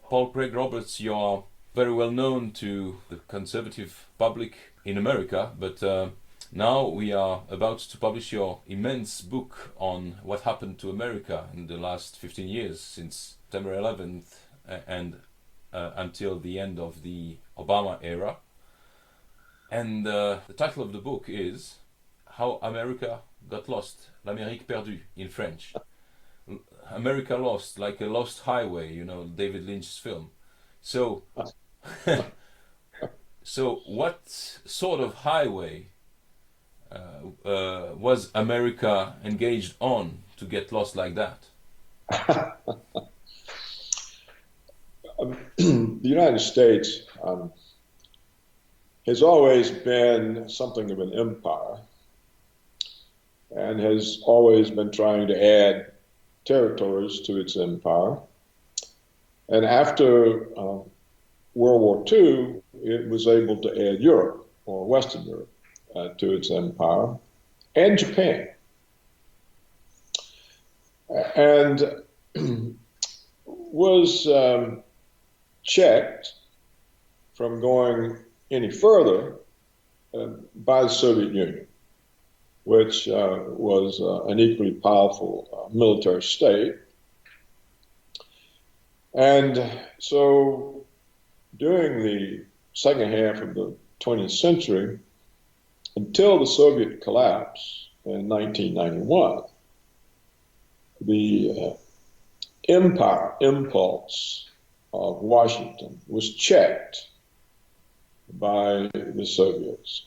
Paul Craig Roberts, you are very well known to the conservative public in America, but now we are about to publish your immense book on what happened to America in the last 15 years, since September 11th and until the end of the Obama era. And the title of the book is How America Got Lost, L'Amérique perdue in French. America Lost, like a lost highway, David Lynch's film. So, so what sort of highway was America engaged on to get lost like that? The United States has always been something of an empire and has always been trying to add territories to its empire. And after World War II, it was able to add Europe, or Western Europe, to its empire, and Japan. And was checked from going any further by the Soviet Union, which was an equally powerful military state. And so during the second half of the 20th century, until the Soviet collapse in 1991, the empire impulse of Washington was checked by the Soviets.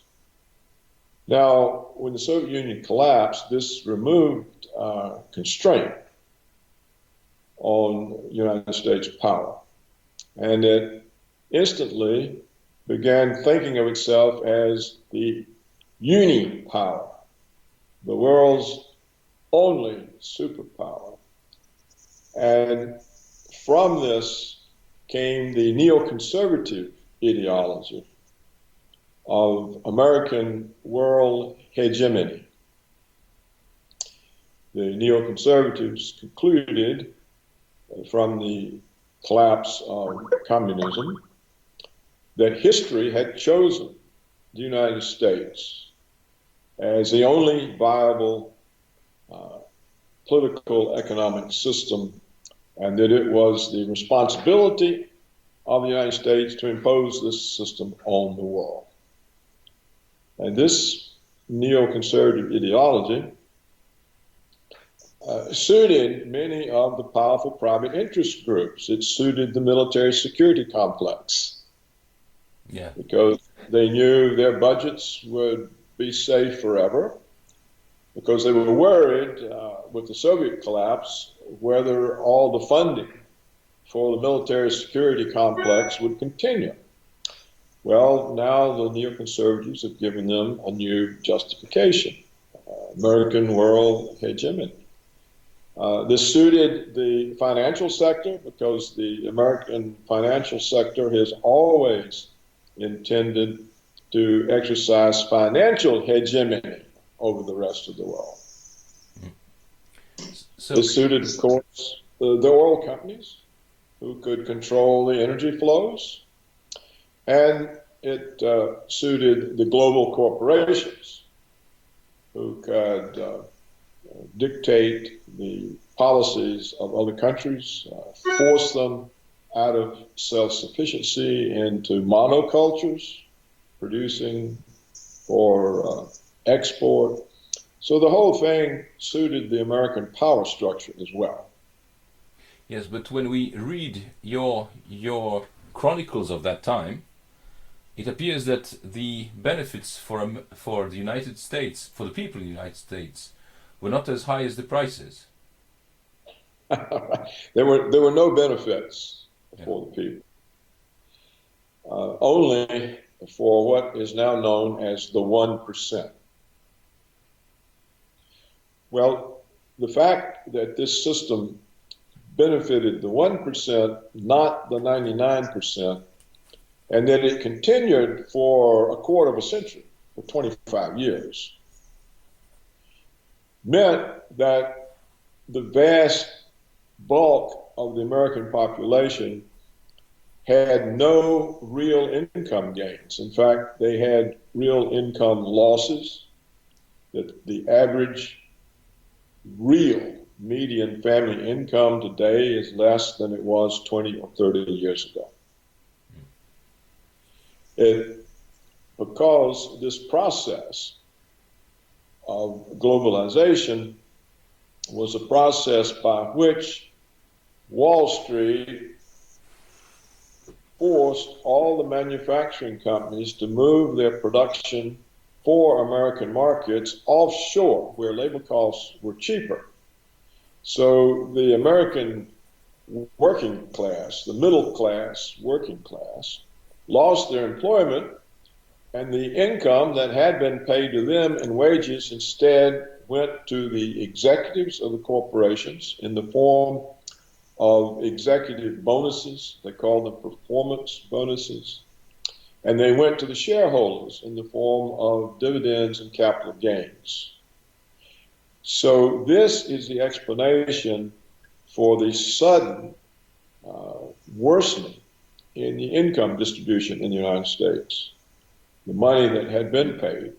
Now, when the Soviet Union collapsed, this removed constraint on United States power. And it instantly began thinking of itself as the uni-power, the world's only superpower. And from this came the neoconservative ideology of American world hegemony. The neoconservatives concluded from the collapse of communism that history had chosen the United States as the only viable political economic system, and that it was the responsibility of the United States to impose this system on the world. And this neoconservative ideology suited many of the powerful private interest groups. It suited the military security complex. Yeah. Because they knew their budgets would be safe forever, because they were worried with the Soviet collapse whether all the funding for the military security complex would continue. Well, now the neoconservatives have given them a new justification, American world hegemony. This suited the financial sector because the American financial sector has always intended to exercise financial hegemony over the rest of the world. So this suited, of course, the oil companies, who could control the energy flows, and it suited the global corporations, who could dictate the policies of other countries, force them out of self-sufficiency into monocultures, producing for export. So the whole thing suited the American power structure as well. yes, but when we read your chronicles of that time, it appears that the benefits for the United States, for the people in the United States, were not as high as the prices. There were no benefits for the people, only for what is now known as the 1%. Well, the fact that this system benefited the 1%, not the 99%, and that it continued for a quarter of a century, for 25 years, meant that the vast bulk of the American population had no real income gains. In fact, they had real income losses, that the average real median family income today is less than it was 20 or 30 years ago. Because this process of globalization was a process by which Wall Street forced all the manufacturing companies to move their production for American markets offshore, where labor costs were cheaper. So the American working class, the middle class, working class, lost their employment, and the income that had been paid to them in wages instead went to the executives of the corporations in the form of executive bonuses. They call them performance bonuses. And they went to the shareholders in the form of dividends and capital gains. So this is the explanation for the sudden worsening in the income distribution in the United States. The money that had been paid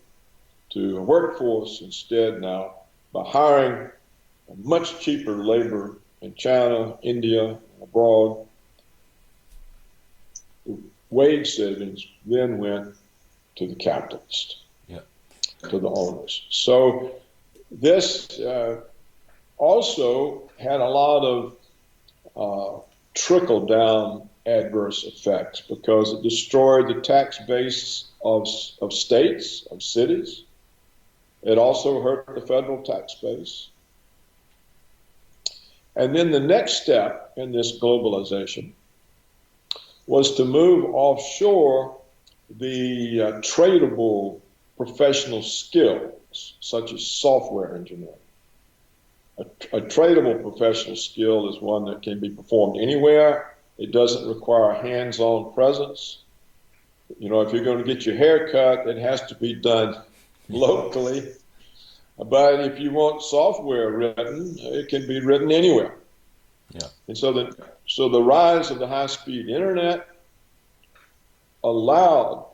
to a workforce instead now, by hiring much cheaper labor in China, India, abroad, the wage savings then went to the capitalist, to the owners. So this also had a lot of trickle-down adverse effects because it destroyed the tax base of states, of cities. It also hurt the federal tax base. And then the next step in this globalization was to move offshore the tradable professional skills, such as software engineering. A tradable professional skill is one that can be performed anywhere. It doesn't require hands-on presence. You know, if you're going to get your hair cut, it has to be done locally. But if you want software written, it can be written anywhere. Yeah. And so the rise of the high-speed internet allowed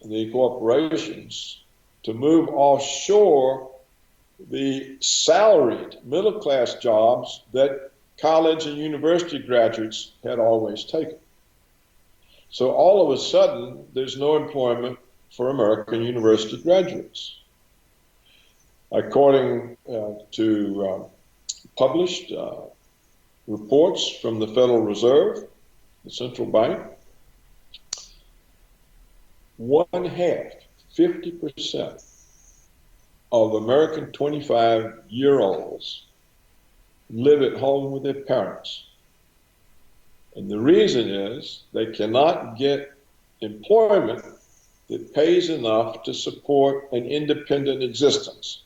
the corporations to move offshore the salaried middle-class jobs that college and university graduates had always taken. So all of a sudden, there's no employment for American university graduates. According to published reports from the Federal Reserve, the central bank, 50% of American 25-year-olds live at home with their parents. And the reason is they cannot get employment that pays enough to support an independent existence.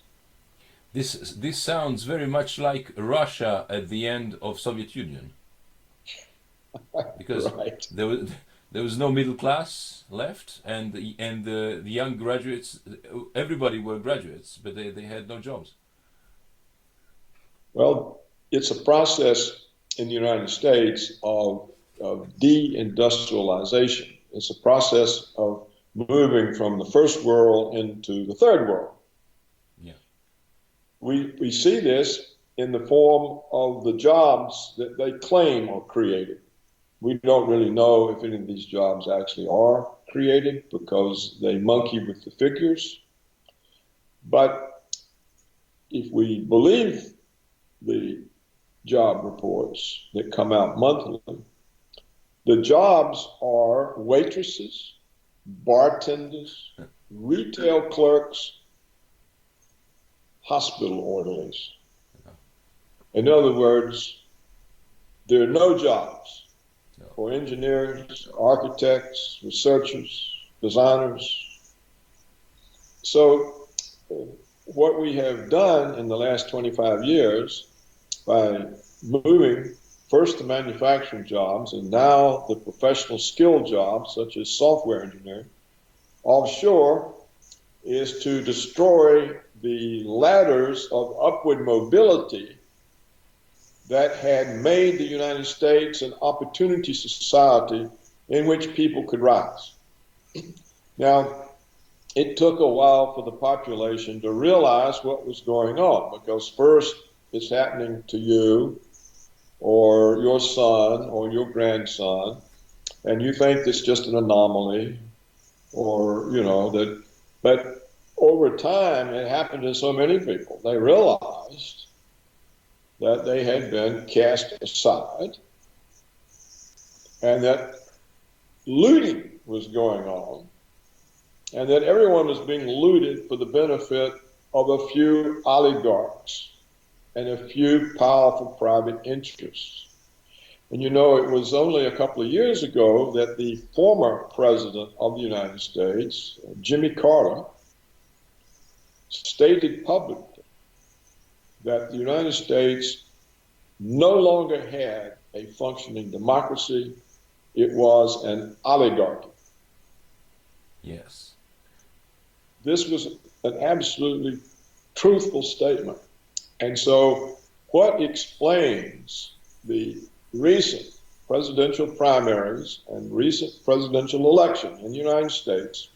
This sounds very much like Russia at the end of Soviet Union, because right. there was no middle class left, and the young graduates, everybody were graduates, but they had no jobs. Well, it's a process in the United States of deindustrialization. It's a process of moving from the first world into the third world. Yeah. We see this in the form of the jobs that they claim are created. We don't really know if any of these jobs actually are created because they monkey with the figures. But if we believe the job reports that come out monthly, the jobs are waitresses, bartenders, retail clerks, hospital orderlies. In other words, there are no jobs for engineers, architects, researchers, designers. So what we have done in the last 25 years by moving first the manufacturing jobs and now the professional skill jobs such as software engineering offshore is to destroy the ladders of upward mobility that had made the United States an opportunity society in which people could rise. Now, it took a while for the population to realize what was going on, because first it's happening to you or your son or your grandson, and you think it's just an anomaly, or, that, but over time it happened to so many people. They realized that they had been cast aside and that looting was going on, and that everyone was being looted for the benefit of a few oligarchs and a few powerful private interests. And it was only a couple of years ago that the former president of the United States, Jimmy Carter, stated publicly that the United States no longer had a functioning democracy. It was an oligarchy. Yes. This was an absolutely truthful statement. And so what explains the recent presidential primaries and recent presidential election in the United States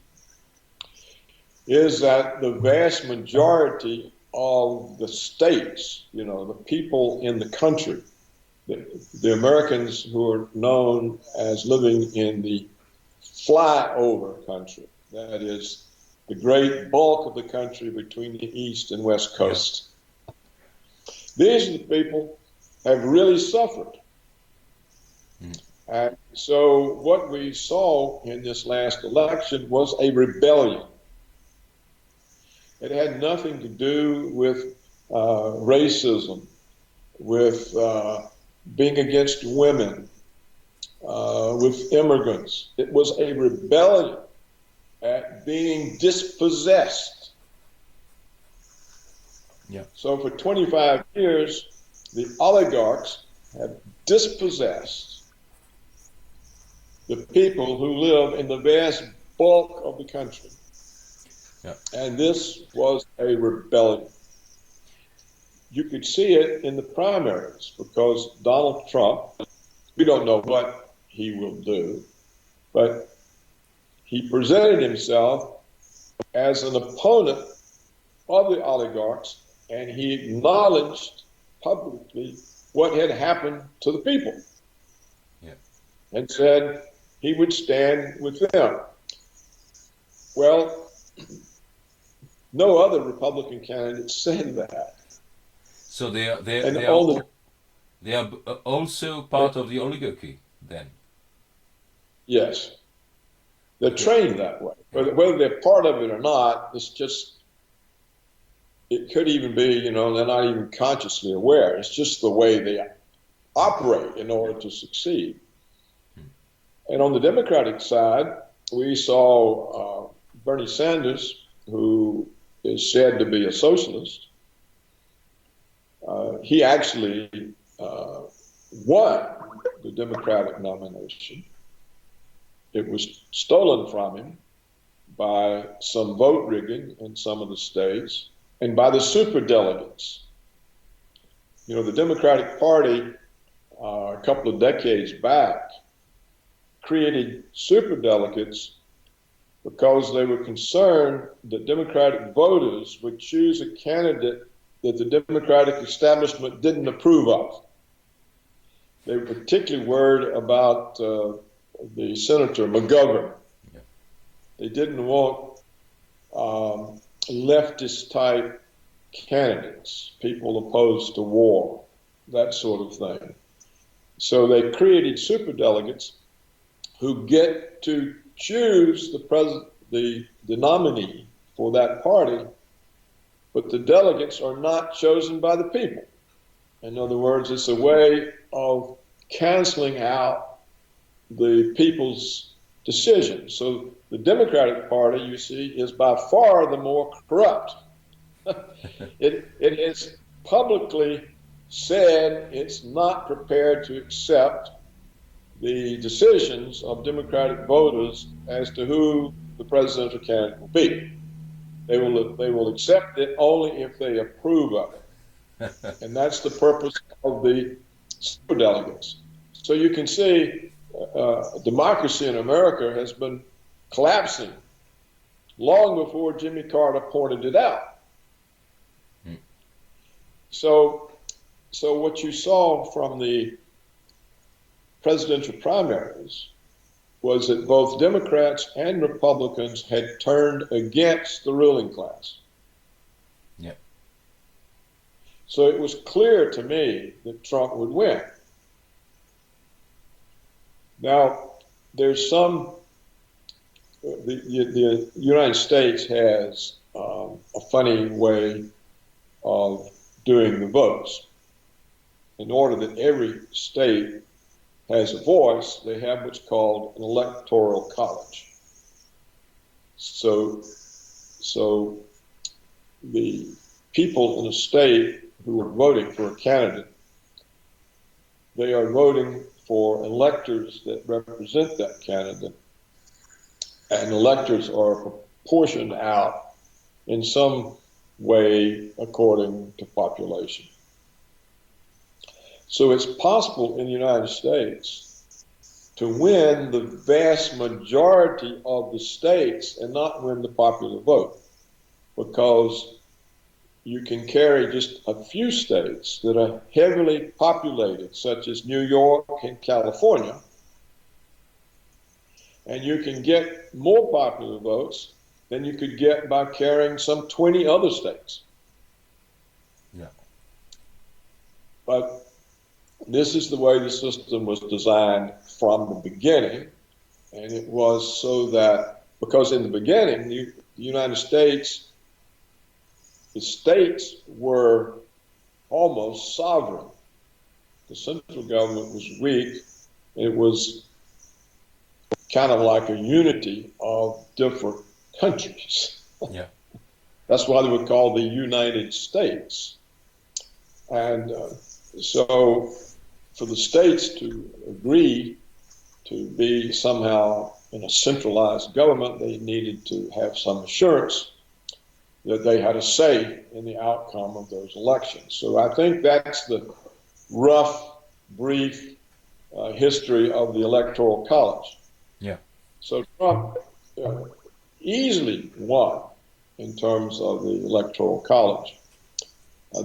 is that the vast majority of the states, the people in the country, the Americans who are known as living in the flyover country, that is the great bulk of the country between the East and West Coast. Yeah. These are the people have really suffered. And so what we saw in this last election was a rebellion. It had nothing to do with racism, with being against women, with immigrants. It was a rebellion at being dispossessed. Yeah. So for 25 years, the oligarchs have dispossessed the people who live in the vast bulk of the country. Yeah. And this was a rebellion. You could see it in the primaries, because Donald Trump, we don't know what he will do, but he presented himself as an opponent of the oligarchs, and he acknowledged publicly what had happened to the people. Yeah. And said he would stand with them. Well, no other Republican candidate said that. So they are also part of the oligarchy then? Yes. They're trained that way. Whether they're part of it or not, it's just, it could even be, they're not even consciously aware. It's just the way they operate in order to succeed. And on the Democratic side, we saw Bernie Sanders, who is said to be a socialist. He actually won the Democratic nomination. It was stolen from him by some vote rigging in some of the states and by the superdelegates. The Democratic Party, a couple of decades back, created superdelegates because they were concerned that Democratic voters would choose a candidate that the Democratic establishment didn't approve of. They were particularly worried about the Senator McGovern. Yeah. They didn't want leftist-type candidates, people opposed to war, that sort of thing. So they created superdelegates who get to choose the nominee for that party, but the delegates are not chosen by the people. In other words, it's a way of canceling out the people's decisions. So the Democratic Party, you see, is by far the more corrupt. It has publicly said it's not prepared to accept the decisions of Democratic voters as to who the presidential candidate will be. They will accept it only if they approve of it. And that's the purpose of the superdelegates. So you can see democracy in America has been collapsing long before Jimmy Carter pointed it out. Mm. So what you saw from the presidential primaries was that both Democrats and Republicans had turned against the ruling class. Yeah. So it was clear to me that Trump would win. Now, there's the United States has a funny way of doing the votes. In order that every state has a voice, they have what's called an electoral college. So the people in a state who are voting for a candidate, they are voting for electors that represent that candidate. And electors are proportioned out in some way according to population. So it's possible in the United States to win the vast majority of the states and not win the popular vote, because you can carry just a few states that are heavily populated, such as New York and California, and you can get more popular votes than you could get by carrying some 20 other states. Yeah. But this is the way the system was designed from the beginning, and it was so that, because in the beginning, the United States, the states were almost sovereign. The central government was weak. It was kind of like a unity of different countries. Yeah. That's why they were called the United States. And so for the states to agree to be somehow in a centralized government, they needed to have some assurance that they had a say in the outcome of those elections. So I think that's the rough, brief history of the Electoral College. Yeah. So Trump easily won in terms of the Electoral College.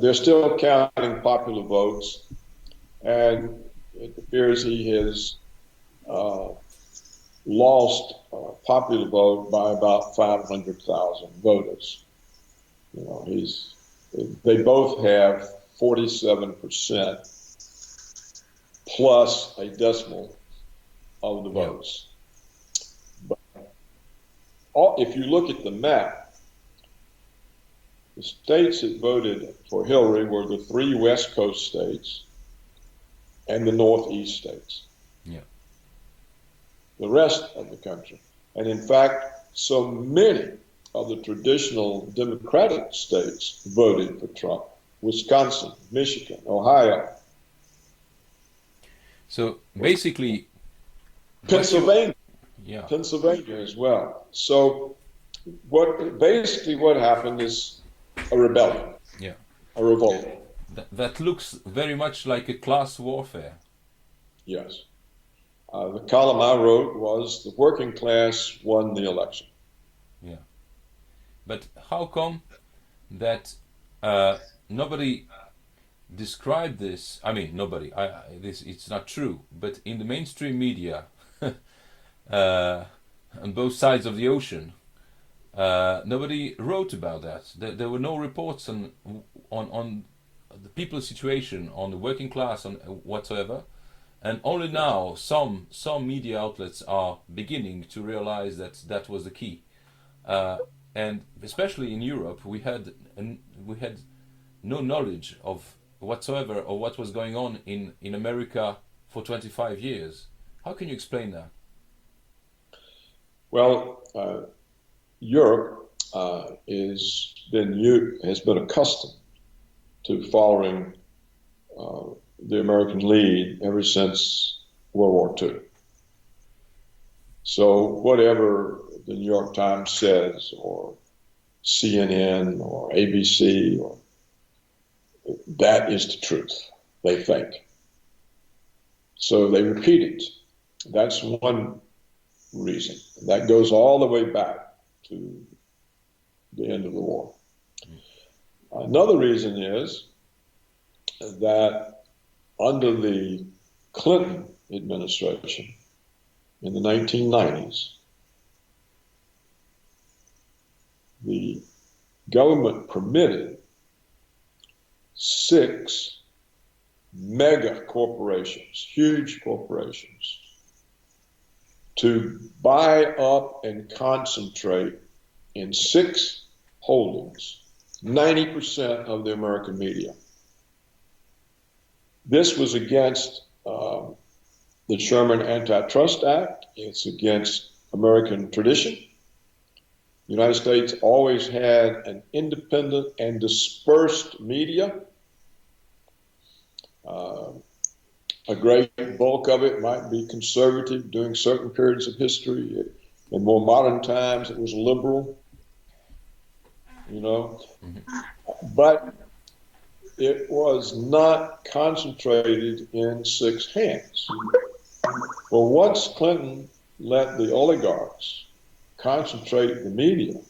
They're still counting popular votes, and it appears he has lost popular vote by about 500,000 voters. You know, they both have 47% plus a decimal of the votes. But if you look at the map, the states that voted for Hillary were the 3 West Coast states and the Northeast states. Yeah. The rest of the country. And in fact, so many of the traditional Democratic states voted for Trump. Wisconsin, Michigan, Ohio. So basically, Pennsylvania. Yeah. Pennsylvania as well. So what happened is a rebellion. Yeah. A revolt. That looks very much like a class warfare. Yes. The column I wrote was the working class won the election. Yeah. But how come that nobody described this? I mean, nobody. It's not true. But in the mainstream media, on both sides of the ocean, nobody wrote about that. There were no reports on the people's situation, on the working class, on whatsoever. And only now some media outlets are beginning to realize that that was the key. And especially in Europe, we had no knowledge of whatsoever of what was going on in America for 25 years. How can you explain that? Well, Europe has been accustomed to following the American lead ever since World War II. So whatever the New York Times says, or CNN, or ABC, or that is the truth, they think. So they repeat it. That's one reason. That goes all the way back to the end of the war. Another reason is that under the Clinton administration in the 1990s, the government permitted 6 mega corporations, huge corporations, to buy up and concentrate in 6 holdings 90% of the American media. This was against the Sherman Antitrust Act. It's against American tradition. The United States always had an independent and dispersed media. A great bulk of it might be conservative during certain periods of history. In more modern times, it was liberal, you know. But it was not concentrated in 6 hands. Well, once Clinton let the oligarchs concentrate the media,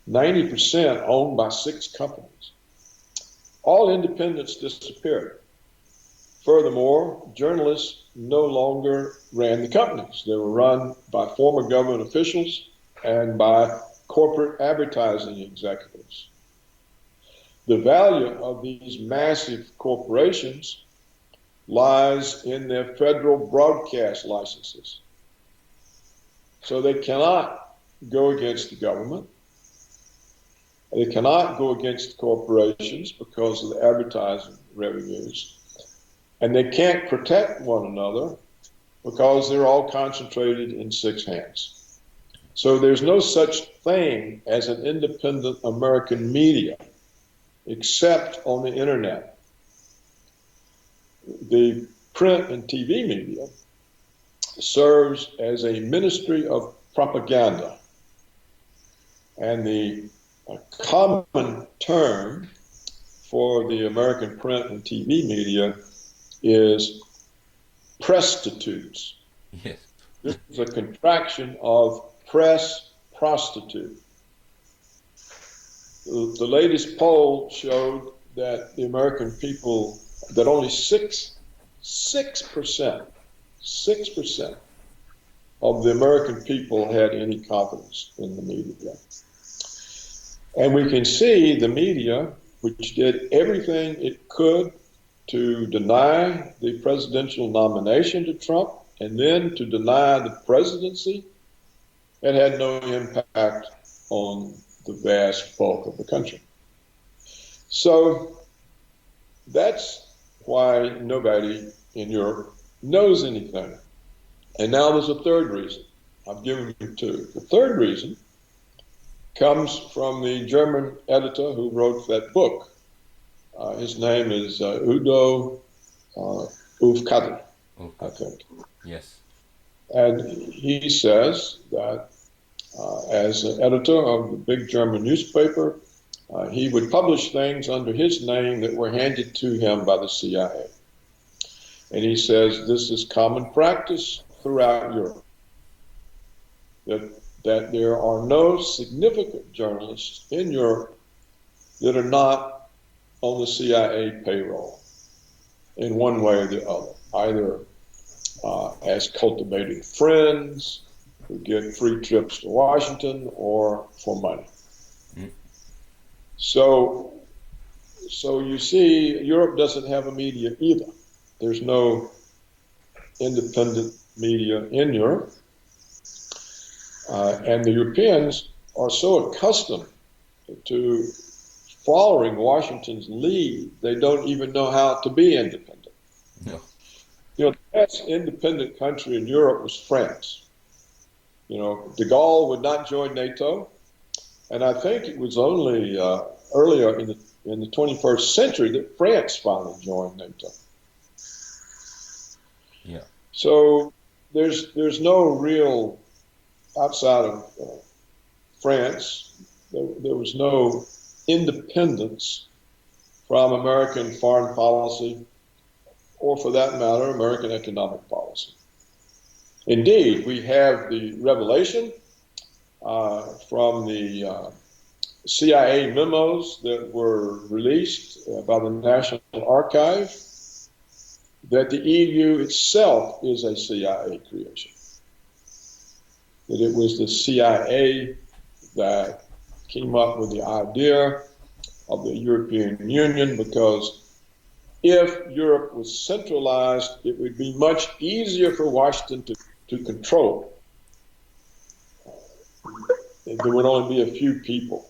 90% owned by 6 companies, all independence disappeared. Furthermore, journalists no longer ran the companies. They were run by former government officials and by corporate advertising executives. The value of these massive corporations lies in their federal broadcast licenses. So they cannot go against the government. They cannot go against corporations because of the advertising revenues. And they can't protect one another because they're all concentrated in 6 hands. So there's no such thing as an independent American media except on the internet. The print and TV media serves as a ministry of propaganda. And the common term for the American print and TV media is prostitutes. Yes. This is a contraction of press prostitute. The latest poll showed that the American people, that only 6% of the American people had any confidence in the media. And we can see the media, which did everything it could to deny the presidential nomination to Trump and then to deny the presidency, it had no impact on the vast bulk of the country. So that's why nobody in Europe knows anything. And now there's a third reason. I've given you 2. The third reason comes from the German editor who wrote that book. His name is Udo Ufkadr, I think. Yes. And he says that as an editor of the big German newspaper, he would publish things under his name that were handed to him by the CIA. And he says this is common practice throughout Europe, that there are no significant journalists in Europe that are not on the CIA payroll in one way or the other, either as cultivated friends who get free trips to Washington or for money. So you see, Europe doesn't have a media either. There's no independent media in Europe. And the Europeans are so accustomed to following Washington's lead, they don't even know how to be independent. No. You know, the best independent country in Europe was France. You know, de Gaulle would not join NATO, and I think it was only earlier in the 21st century that France finally joined NATO. Yeah. So there's no real, outside of France, there was no independence from American foreign policy, or for that matter, American economic policy. Indeed, we have the revelation from the CIA memos that were released by the National Archive that the EU itself is a CIA creation. That it was the CIA that came up with the idea of the European Union, because if Europe was centralized, it would be much easier for Washington to control. There would only be a few people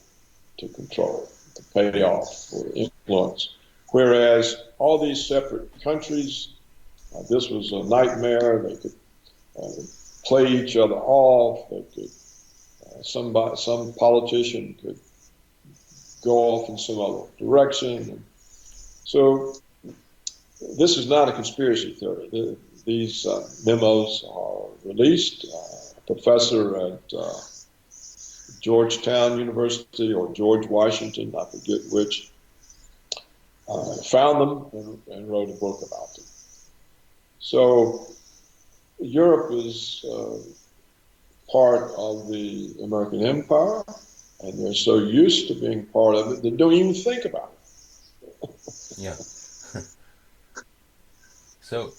to control, to pay off, or influence. Whereas all these separate countries, this was a nightmare. They could play each other off. They could, some politician could go off in some other direction. So this is not a conspiracy theory. These memos are released. A professor at Georgetown University or George Washington, I forget which, found them and wrote a book about them. So Europe is part of the American empire, and they're so used to being part of it, they don't even think about it. Yeah. So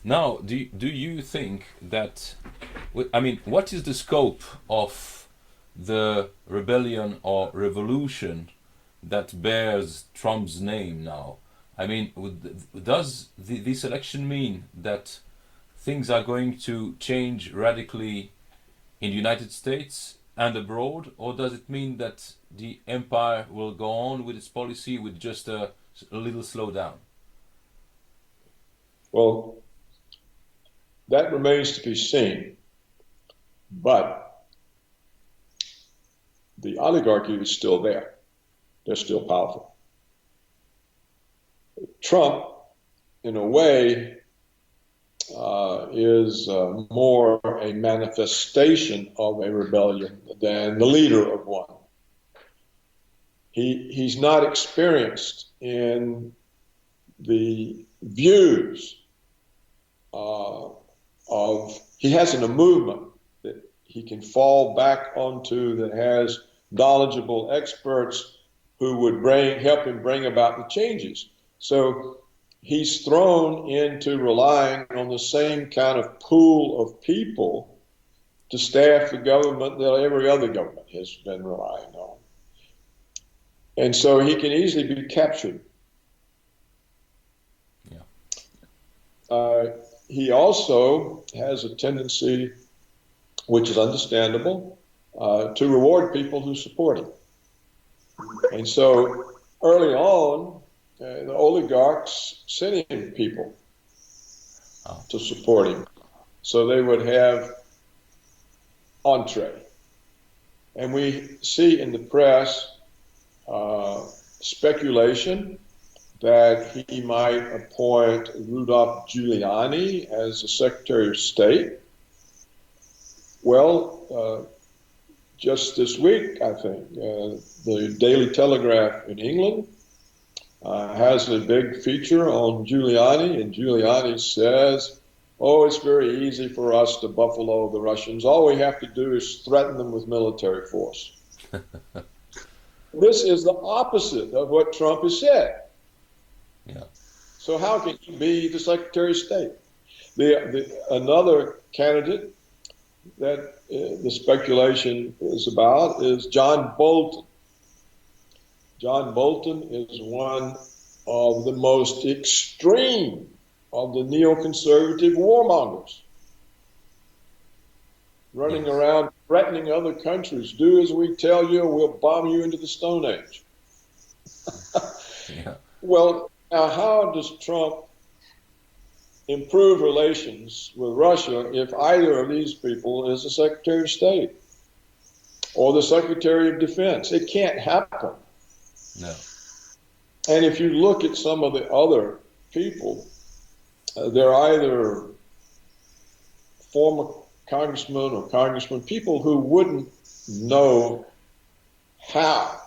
now, do you think that, I mean, what is the scope of the rebellion or revolution that bears Trump's name now? I mean, does this election mean that things are going to change radically in the United States and abroad, or does it mean that the empire will go on with its policy with just a little slowdown? Well, that remains to be seen, but the oligarchy is still there. They're still powerful. Trump, in a way, is more a manifestation of a rebellion than the leader of one. He's not experienced in the views he hasn't a movement that he can fall back onto that has knowledgeable experts who would help him bring about the changes. So he's thrown into relying on the same kind of pool of people to staff the government that every other government has been relying on. And so he can easily be captured. Yeah. He also has a tendency, which is understandable, to reward people who support him. And so early on, the oligarchs sent him people to support him. So they would have entree. And we see in the press speculation that he might appoint Rudolph Giuliani as the Secretary of State. Well, just this week, I think, the Daily Telegraph in England has a big feature on Giuliani, and Giuliani says, oh, it's very easy for us to buffalo the Russians. All we have to do is threaten them with military force. This is the opposite of what Trump has said. Yeah. So how can he be the Secretary of State? Another candidate that the speculation is about is John Bolton. John Bolton is one of the most extreme of the neoconservative warmongers, running around threatening other countries. Do as we tell you, or we'll bomb you into the Stone Age. Yeah. Well, now how does Trump improve relations with Russia if either of these people is the Secretary of State or the Secretary of Defense? It can't happen. No. And if you look at some of the other people, they're either former congressmen or congressmen, people who wouldn't know how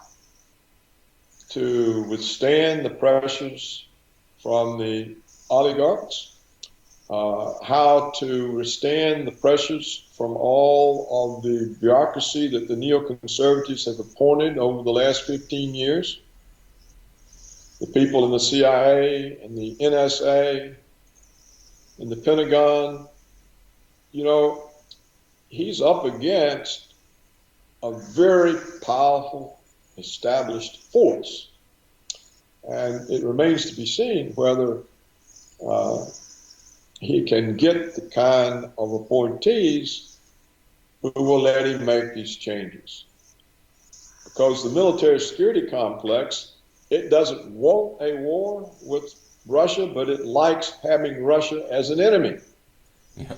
to withstand the pressures from the oligarchs, how to withstand the pressures from all of the bureaucracy that the neoconservatives have appointed over the last 15 years. The people in the CIA and the NSA and the Pentagon, you know, he's up against a very powerful established force. And it remains to be seen whether he can get the kind of appointees who will let him make these changes. Because the military security complex, it doesn't want a war with Russia, but it likes having Russia as an enemy. Yeah.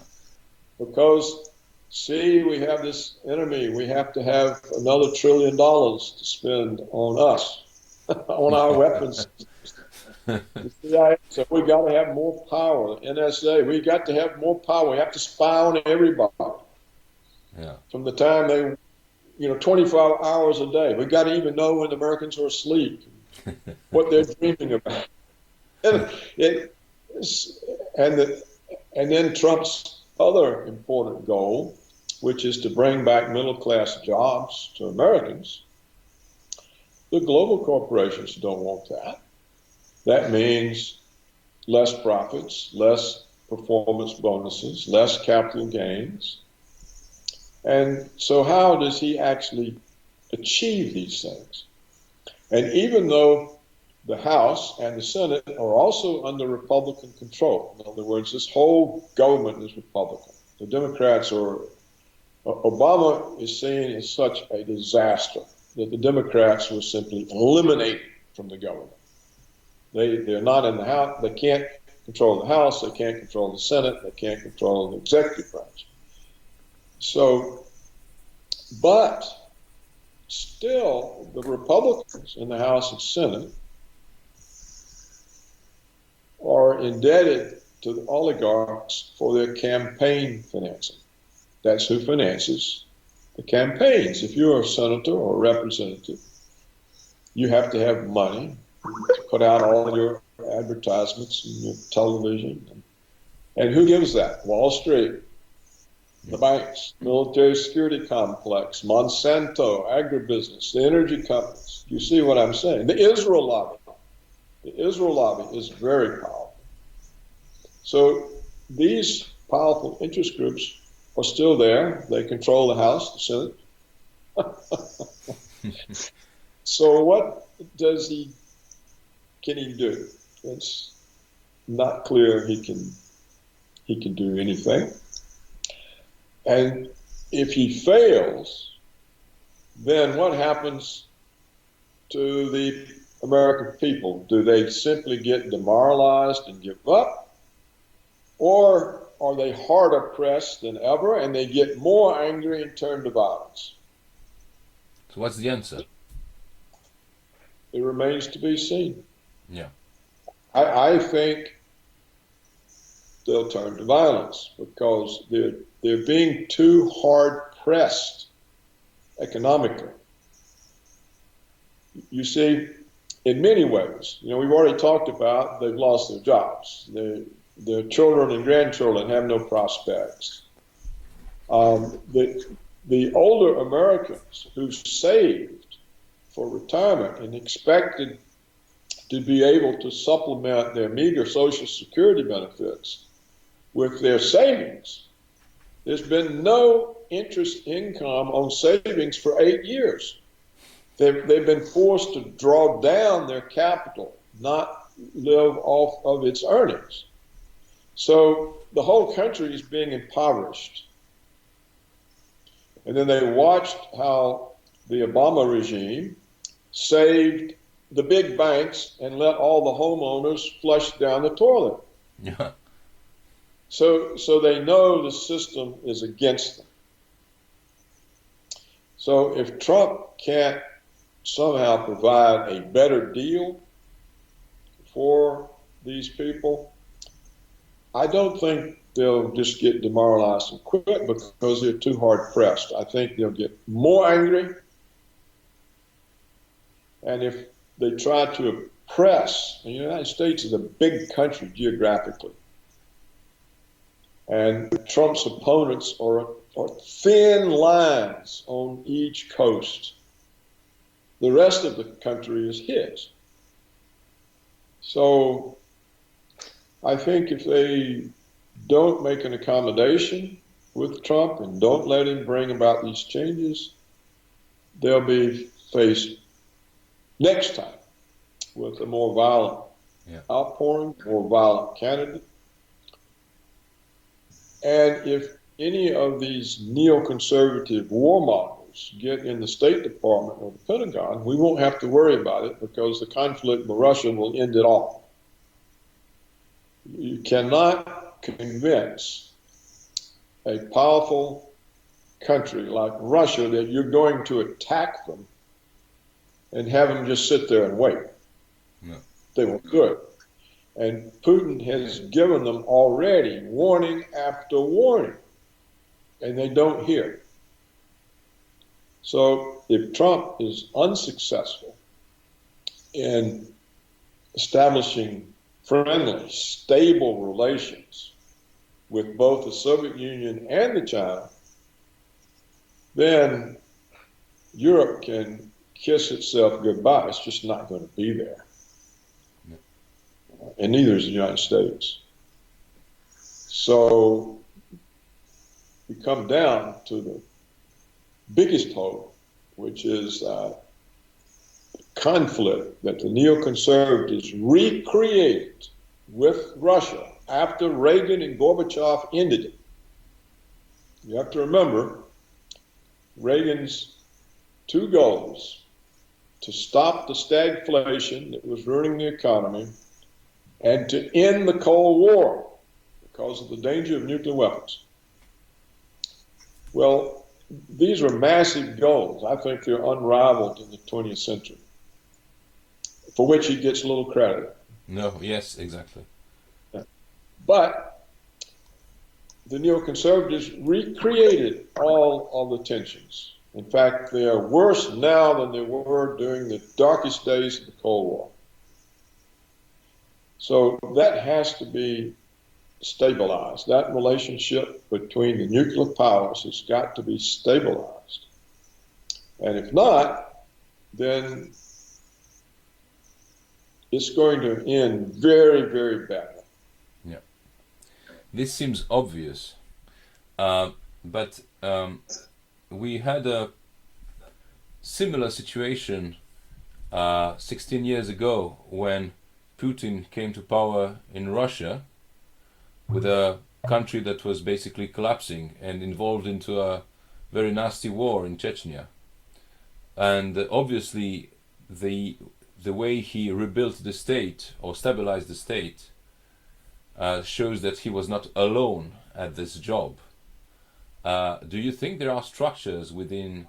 Because, see, we have this enemy. We have to have another $1 trillion to spend on us, on our weapons. So we got to have more power. The NSA, we got to have more power. We have to spy on everybody. Yeah. From the time they, 24 hours a day. We got to even know when the Americans are asleep, what they're dreaming about. And then Trump's other important goal, which is to bring back middle-class jobs to Americans. The global corporations don't want that. That means less profits, less performance bonuses, less capital gains. And so how does he actually achieve these things? And even though the House and the Senate are also under Republican control, in other words, this whole government is Republican. The Democrats are, Obama is seen as such a disaster that the Democrats will simply eliminate from the government. They're not in the House, they can't control the House, they can't control the Senate, they can't control the executive branch. So, but still, the Republicans in the House and Senate are indebted to the oligarchs for their campaign financing. That's who finances the campaigns. If you're a senator or a representative, you have to have money to put out all your advertisements and your television. And who gives that? Wall Street, the banks, military security complex, Monsanto, agribusiness, the energy companies. You see what I'm saying? The Israel lobby. The Israel lobby is very powerful. So these powerful interest groups are still there. They control the House, the Senate. So what can he do? It's not clear he can do anything. And if he fails, then what happens to the American people? Do they simply get demoralized and give up? Or are they harder pressed than ever and they get more angry and turn to violence? So what's the answer? It remains to be seen. Yeah. I think they'll turn to violence because they're being too hard pressed economically. You see, in many ways, we've already talked about they've lost their jobs. Their children and grandchildren have no prospects. The older Americans who saved for retirement and expected to be able to supplement their meager Social Security benefits with their savings, there's been no interest income on savings for 8 years. They've been forced to draw down their capital, not live off of its earnings. So the whole country is being impoverished. And then they watched how the Obama regime saved the big banks and let all the homeowners flush down the toilet. Yeah. So they know the system is against them. So if Trump can't somehow provide a better deal for these people, I don't think they'll just get demoralized and quit because they're too hard pressed. I think they'll get more angry. And if they try to oppress. The United States is a big country geographically, and Trump's opponents are thin lines on each coast. The rest of the country is his. So I think if they don't make an accommodation with Trump and don't let him bring about these changes, they'll be faced next time with a more violent outpouring, more violent candidate. And if any of these neoconservative warmongers get in the State Department or the Pentagon, we won't have to worry about it because the conflict with Russia will end it all. You cannot convince a powerful country like Russia that you're going to attack them and have them just sit there and wait. No. They won't do it. And Putin has given them already warning after warning, and they don't hear. So if Trump is unsuccessful in establishing friendly, stable relations with both the Soviet Union and the China, then Europe can kiss itself goodbye. It's just not going to be there. And neither is the United States. So we come down to the biggest hope, which is conflict that the neoconservatives recreated with Russia after Reagan and Gorbachev ended it. You have to remember Reagan's two goals: to stop the stagflation that was ruining the economy and to end the Cold War because of the danger of nuclear weapons. Well, these are massive goals. I think they're unrivaled in the 20th century, for which he gets little credit. No, yes, exactly. But the neoconservatives recreated all of the tensions. In fact, they are worse now than they were during the darkest days of the Cold War. So that has to be stabilized. That relationship between the nuclear powers has got to be stabilized. And if not, then it's going to end very, very badly. Yeah. This seems obvious, but we had a similar situation 16 years ago when Putin came to power in Russia with a country that was basically collapsing and involved into a very nasty war in Chechnya. And obviously the way he rebuilt the state or stabilized the state shows that he was not alone at this job. Do you think there are structures within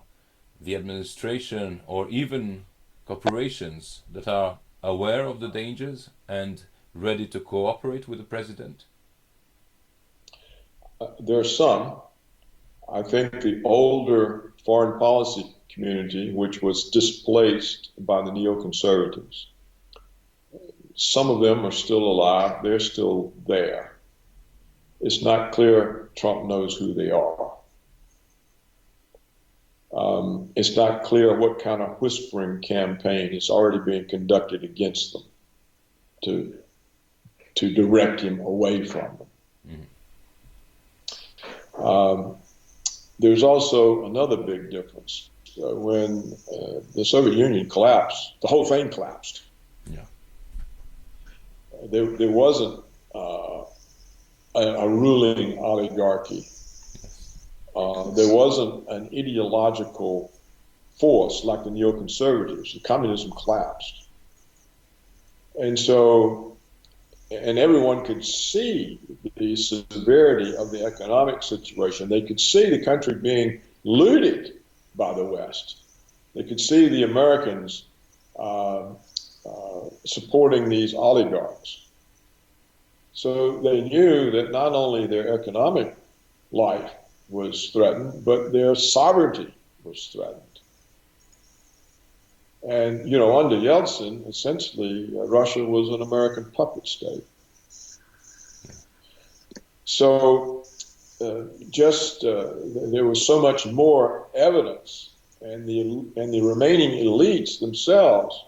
the administration or even corporations that are aware of the dangers and ready to cooperate with the president? There are some. I think the older foreign policy community, which was displaced by the neoconservatives, some of them are still alive. They're still there. It's not clear Trump knows who they are. It's not clear what kind of whispering campaign is already being conducted against them to direct him away from them. Mm-hmm. There's also another big difference. When the Soviet Union collapsed, the whole thing collapsed. Yeah. There wasn't a ruling oligarchy. There wasn't an ideological force like the neoconservatives. The communism collapsed. And so, and everyone could see the severity of the economic situation. They could see the country being looted by the West. They could see the Americans supporting these oligarchs. So they knew that not only their economic life was threatened, but their sovereignty was threatened. And, you know, under Yeltsin, essentially, Russia was an American puppet state. So there was so much more evidence, and the remaining elites themselves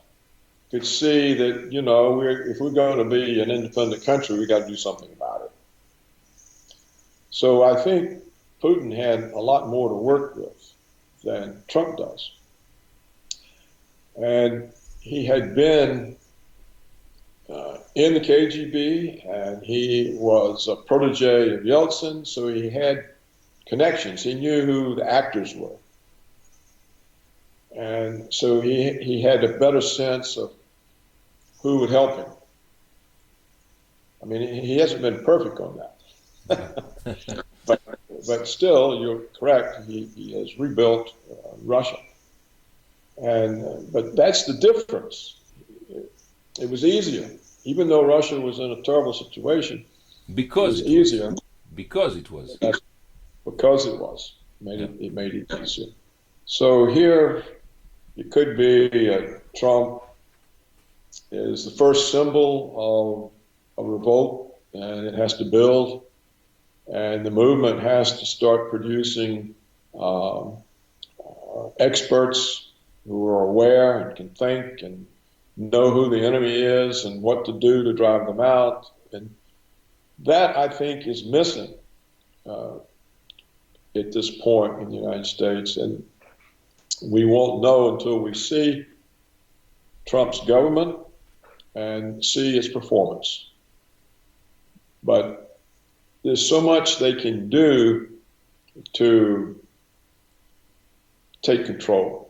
could see that, you know, if we're going to be an independent country, we got to do something about it. So I think Putin had a lot more to work with than Trump does. And he had been in the KGB, and he was a protege of Yeltsin, so he had connections. He knew who the actors were. And so he had a better sense of who would help him. I mean, he hasn't been perfect on that. but still, you're correct, he has rebuilt Russia. But that's the difference. It was easier. Even though Russia was in a terrible situation, because it was easier. Because it was. Because it was. It made it easier. So here, it could be Trump is the first symbol of a revolt, and it has to build, and the movement has to start producing experts who are aware and can think and know who the enemy is and what to do to drive them out. And that, I think, is missing at this point in the United States. And we won't know until we see Trump's government and see its performance. But there's so much they can do to take control.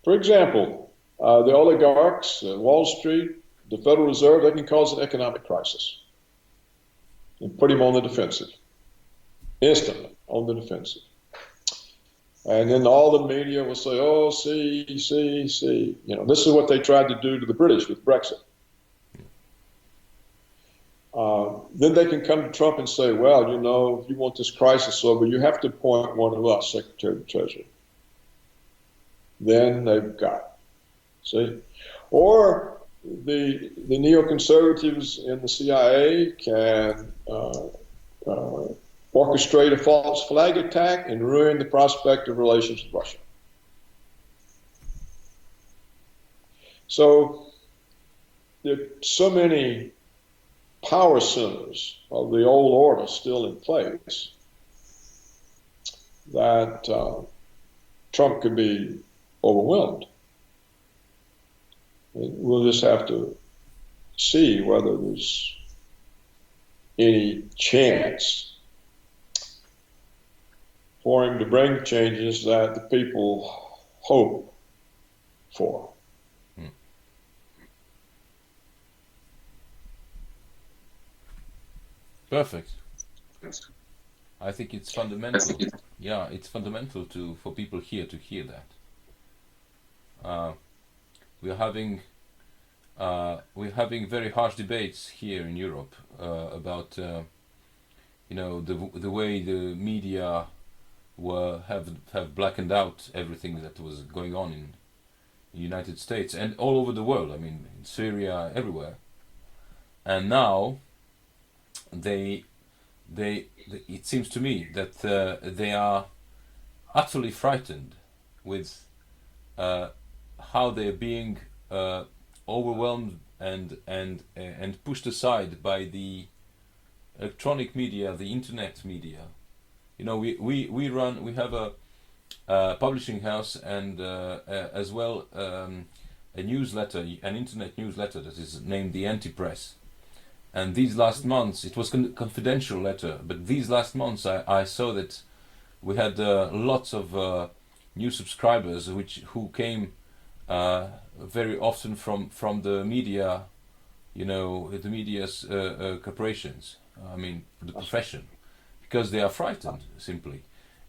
For example, the oligarchs, Wall Street, the Federal Reserve, they can cause an economic crisis and put him on the defensive, instantly on the defensive. And then all the media will say, oh, see. You know, this is what they tried to do to the British with Brexit. Then they can come to Trump and say, well, you know, if you want this crisis over, you have to appoint one of us, Secretary of the Treasury. Then they've got it. See? Or the neoconservatives in the CIA can orchestrate a false flag attack and ruin the prospect of relations with Russia. So there are so many power centers of the old order still in place that Trump could be overwhelmed. We'll just have to see whether there's any chance for him to bring changes that the people hope for. Perfect. I think it's fundamental. Yeah, it's fundamental for people here to hear that. We're having very harsh debates here in Europe about you know, the way the media have blackened out everything that was going on in the United States and all over the world. I mean, in Syria, everywhere. And now it seems to me that they are utterly frightened with how they're being overwhelmed and pushed aside by the electronic media, the internet media. You know, we have a publishing house and as well a newsletter, an internet newsletter that is named The Anti-Press. And these last months, it was confidential letter, but these last months I saw that we had lots of new subscribers who came very often from the media, you know, the media's corporations. I mean, the profession, because they are frightened simply,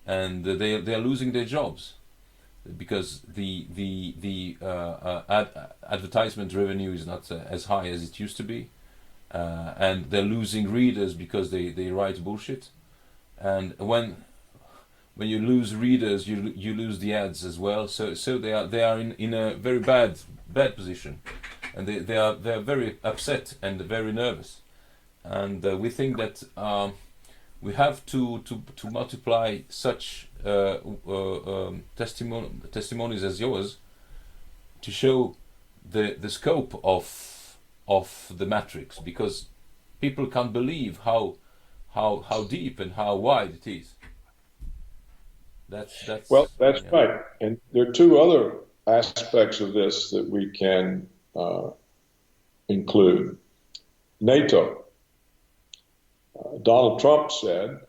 and they are losing their jobs because the advertisement revenue is not as high as it used to be, and they're losing readers because they write bullshit, and when you lose readers, you lose the ads as well. So they are in a very bad bad position, and they are very upset and very nervous, and we think that we have to multiply such testimonies as yours to show the scope of the matrix, because people can't believe how deep and how wide it is. That's That's yeah. right. And there are two other aspects of this that we can include. NATO. Donald Trump said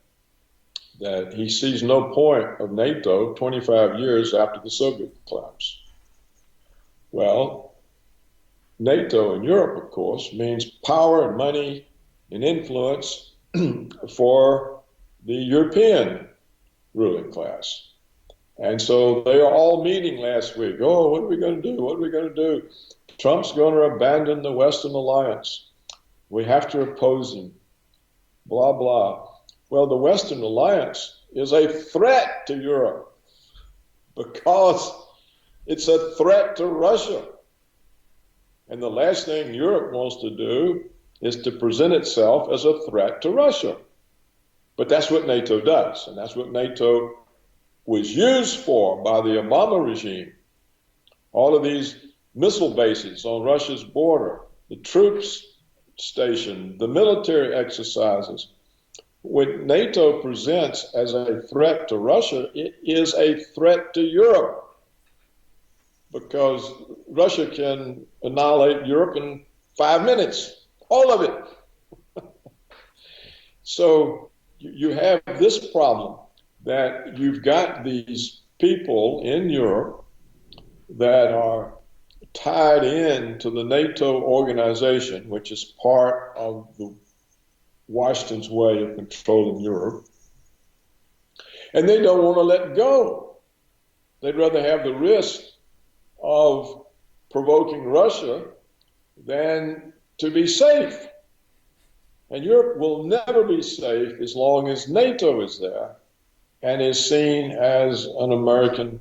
that he sees no point of NATO 25 years after the Soviet collapse. Well, NATO in Europe, of course, means power and money and influence for the European ruling class. And so they are all meeting last week. Oh, what are we going to do? What are we going to do? Trump's going to abandon the Western alliance. We have to oppose him. Blah, blah. Well, the Western alliance is a threat to Europe because it's a threat to Russia. And the last thing Europe wants to do is to present itself as a threat to Russia. But that's what NATO does, and that's what NATO was used for by the Obama regime. All of these missile bases on Russia's border, the troops stationed, the military exercises. What NATO presents as a threat to Russia, it is a threat to Europe, because Russia can annihilate Europe in 5 minutes, all of it. So you have this problem that you've got these people in Europe that are tied in to the NATO organization, which is part of Washington's way of controlling Europe, and they don't want to let go. They'd rather have the risk of provoking Russia than to be safe. And Europe will never be safe as long as NATO is there and is seen as an American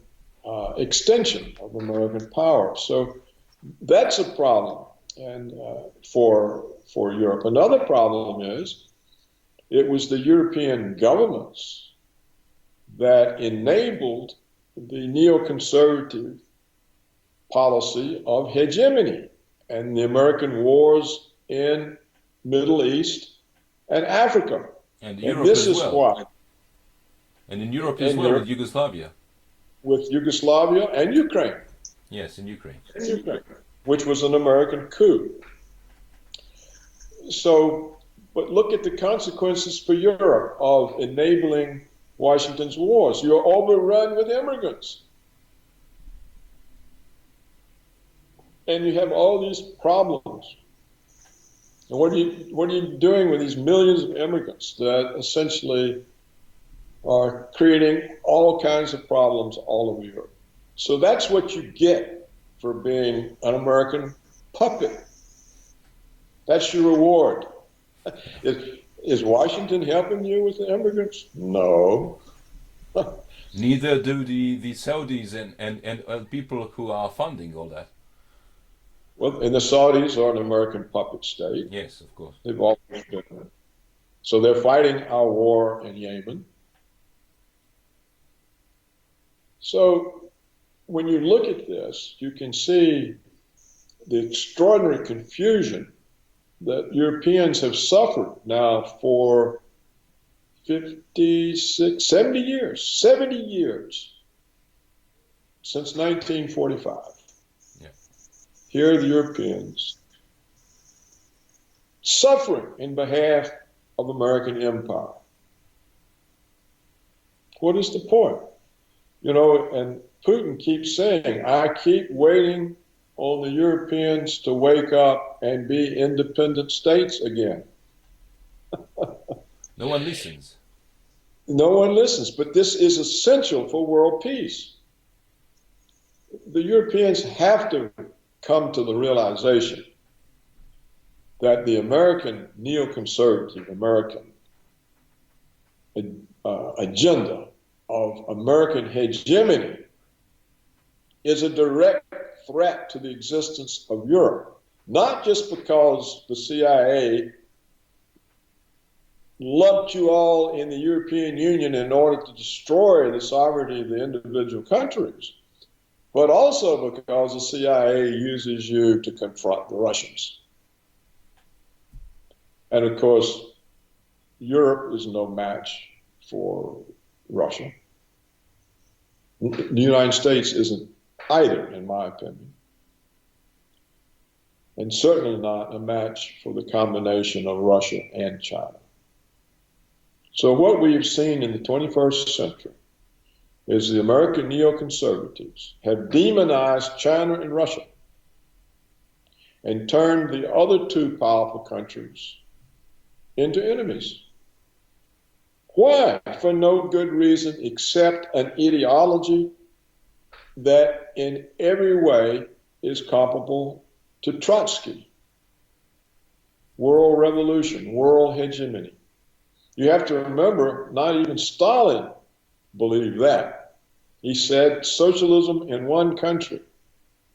extension of American power. So that's a problem, and for Europe. Another problem is it was the European governments that enabled the neoconservative policy of hegemony and the American wars in Middle East and Africa. And Europe this as is well. why. And in Europe as well, with Yugoslavia. With Yugoslavia and Ukraine. Yes, in Ukraine. Which was an American coup. So, but look at the consequences for Europe of enabling Washington's wars. You're overrun with immigrants. And you have all these problems. And what are you doing with these millions of immigrants that essentially are creating all kinds of problems all over Europe? So that's what you get for being an American puppet. That's your reward. Is Washington helping you with the immigrants? No. Neither do the Saudis and people who are funding all that. Well, and the Saudis are an American puppet state. Yes, of course. They've always been. So they're fighting our war in Yemen. So when you look at this, you can see the extraordinary confusion that Europeans have suffered now for 56, 70 years, since 1945. Yeah. Here are the Europeans suffering in behalf of American empire. What is the point? You know, and Putin keeps saying, I keep waiting on the Europeans to wake up and be independent states again. No one listens. No one listens, but this is essential for world peace. The Europeans have to come to the realization that the American neoconservative American agenda of American hegemony is a direct threat to the existence of Europe, not just because the CIA lumped you all in the European Union in order to destroy the sovereignty of the individual countries, but also because the CIA uses you to confront the Russians. And of course, Europe is no match for Russia. The United States isn't either, in my opinion. And certainly not a match for the combination of Russia and China. So what we have seen in the 21st century is the American neoconservatives have demonized China and Russia and turned the other two powerful countries into enemies. Why? For no good reason except an ideology that in every way is comparable to Trotsky. World revolution, world hegemony. You have to remember, not even Stalin believed that. He said socialism in one country,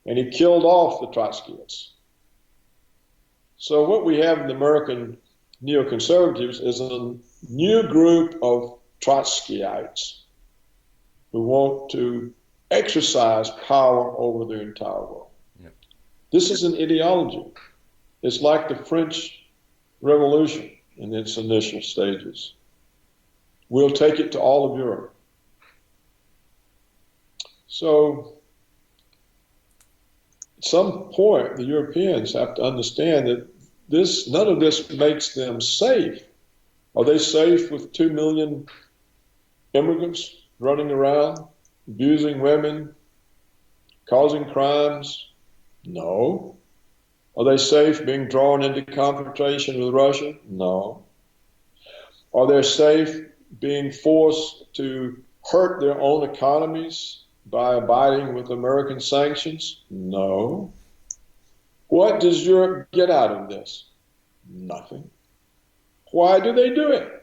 and he killed off the Trotskyists. So what we have in the American neoconservatives is a new group of Trotskyites who want to exercise power over the entire world. Yep. This is an ideology. It's like the French Revolution in its initial stages. We'll take it to all of Europe. So at some point, the Europeans have to understand that none of this makes them safe. Are they safe with 2 million immigrants running around, abusing women, causing crimes? No. Are they safe being drawn into confrontation with Russia? No. Are they safe being forced to hurt their own economies by abiding with American sanctions? No. What does Europe get out of this? Nothing. Why do they do it?